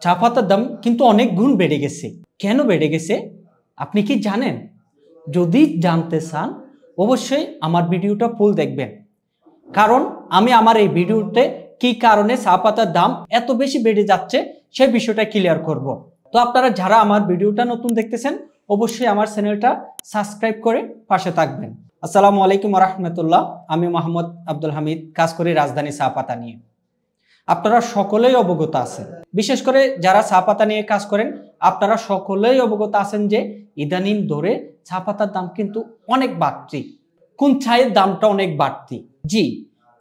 চা পাতার দাম কিন্তু অনেক গুণ বেড়ে গেছে। কেন বেড়ে গেছে আপনি কি জানেন? যদি জানতে চান অবশ্যই আমার ভিডিওটা ফুল দেখবেন, কারণ আমি আমার এই ভিডিওতে কি কারণে চা পাতার দাম এত বেশি বেড়ে যাচ্ছে সেই বিষয়টা ক্লিয়ার করব। তো আপনারা যারা আমার ভিডিওটা নতুন দেখতেছেন অবশ্যই আমার চ্যানেলটা সাবস্ক্রাইব করে পাশে থাকবেন। আসসালামু আলাইকুম রাহমাতুল্লাহ। আমি মোহাম্মদ আব্দুল হামিদ, কাজ করি রাজধানী চা পাতা নিয়ে। আপনারা সকলেই অবগত আছেন, বিশেষ করে যারা চা পাতা নিয়ে কাজ করেন আপনারা সকলেই অবগত আছেন যে ইদানিং ধরে চা পাতার দাম কিন্তু অনেক বাড়তি। কোন চায়ের দামটা অনেক বাড়তি? জি,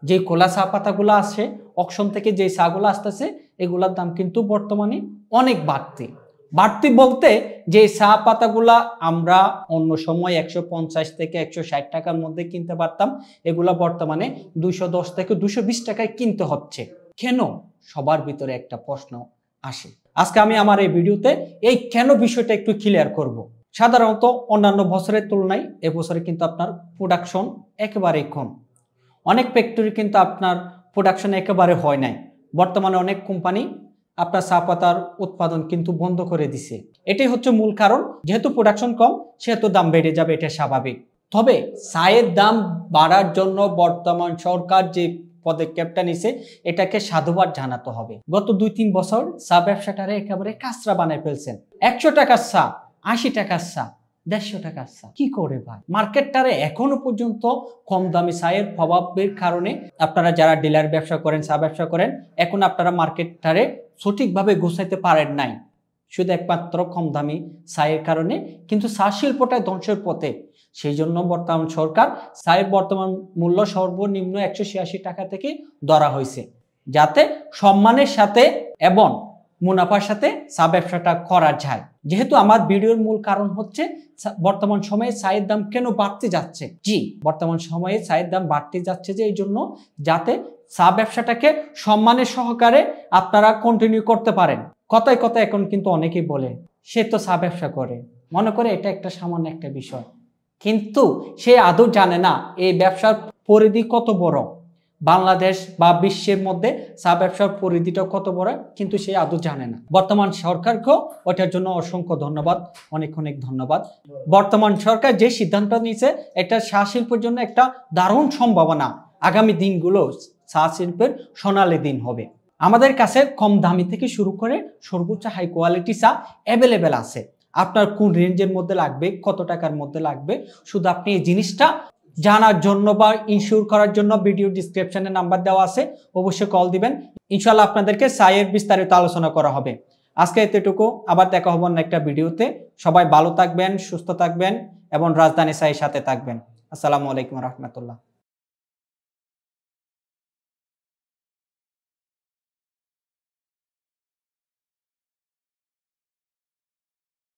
যে খোলা চা পাতাগুলো আসে অকশন থেকে যে চাগুলো আসতেছে এগুলোর দাম কিন্তু বর্তমানে অনেক বাড়তি। বাড়তি বলতে যে চা পাতাগুলা আমরা অন্য সময় 150 থেকে 160 টাকার মধ্যে কিনতে পারতাম, এগুলা বর্তমানে 210 থেকে 220 টাকায় কিনতে হচ্ছে। কেন? সবার ভিতরে একটা প্রশ্ন আসে। আজকে আমি আমার এই ভিডিওতে এই কেন বিষয়টা একটু ক্লিয়ার করব। সাধারণত অন্যান্য বছরের তুলনায় এবছরে কিন্তু আপনার প্রোডাকশন একেবারেই কম। অনেক ফ্যাক্টরি কিন্তু আপনার প্রোডাকশন একেবারে হয় নাই। বর্তমানে অনেক কোম্পানি আপনার চা পাতার উৎপাদন কিন্তু বন্ধ করে দিছে। এটাই হচ্ছে মূল কারণ। যেহেতু প্রোডাকশন কম সেহেতু দাম বেড়ে যাবে, এটা স্বাভাবিক। তবে চায়ের দাম বাড়ার জন্য বর্তমান সরকার যে পদক্ষেপটা নিছে এটাকে সাধুবাদ জানাতে হবে। গত 2-3 বছর চা ব্যবসাটারে একেবারে কাঁচরা বানায় ফেলছেন। 100 টাকার চা, 80 টাকার চা, 150 টাকার চা। কি করে ভাই? মার্কেটটারে এখনো পর্যন্ত কম দামি চায়ের প্রভাবের কারণে আপনারা যারা ডিলার ব্যবসা করেন, চা ব্যবসা করেন, এখন আপনারা মার্কেটটারে সঠিকভাবে গোছাইতে পারেন নাই, শুধু একমাত্র কম দামি চায়ের কারণে। কিন্তু চা শিল্পটা ধ্বংসের পথে। সেই জন্য বর্তমান সরকার চায়ের বর্তমান মূল্য সর্বনিম্ন 186 টাকা থেকে ধরা হয়েছে, যাতে সম্মানের সাথে এবং মুনাফার সাথে চা ব্যবসাটা করা যায়। যেহেতু আমার ভিডিওর মূল কারণ হচ্ছে বর্তমান সময়ে চায়ের দাম কেন বাড়তে যাচ্ছে। জি, বর্তমান সময়ে চায়ের দাম বাড়তে যাচ্ছে যে এই জন্য যাতে চা ব্যবসাটাকে সম্মানের সহকারে আপনারা কন্টিনিউ করতে পারেন। কথায় কথায় এখন কিন্তু অনেকেই বলে সে তো চা ব্যবসা করে, মনে করে এটা একটা সামান্য একটা বিষয়, কিন্তু সে আদৌ জানে না এই ব্যবসার পরিধি কত বড়। বাংলাদেশ বা বিশ্বের মধ্যে চা ব্যবসার পরিধিটা কত বড় কিন্তু সে আদৌ জানে না। বর্তমান সরকারকেও ওটার জন্য অসংখ্য ধন্যবাদ, অনেক অনেক ধন্যবাদ। বর্তমান সরকার যে সিদ্ধান্ত নিয়েছে এটা চা শিল্পের জন্য একটা দারুণ সম্ভাবনা। আগামী দিনগুলো চা শিল্পের সোনালী দিন হবে। আমাদের কাছে কম দামি থেকে শুরু করে সর্বোচ্চ হাই কোয়ালিটি চা অ্যাভেলেবেল আছে। আপনার কোন রেঞ্জের মধ্যে লাগবে, কত টাকার মধ্যে লাগবে, শুধু আপনি এই জিনিসটা জানার জন্য বা ইনশিওর করার জন্য ভিডিও ডিসক্রিপশনে নাম্বার দেওয়া আছে, অবশ্যই কল দিবেন। ইনশাআল্লাহ আপনাদেরকে চায়ের বিস্তারিত আলোচনা করা হবে। আজকে এতটুকু, আবার দেখা হবে অন্য একটা ভিডিওতে। সবাই ভালো থাকবেন, সুস্থ থাকবেন এবং রাজধানী চায়ের সাথে থাকবেন। আসসালামু আলাইকুম রহমতুল্লাহ।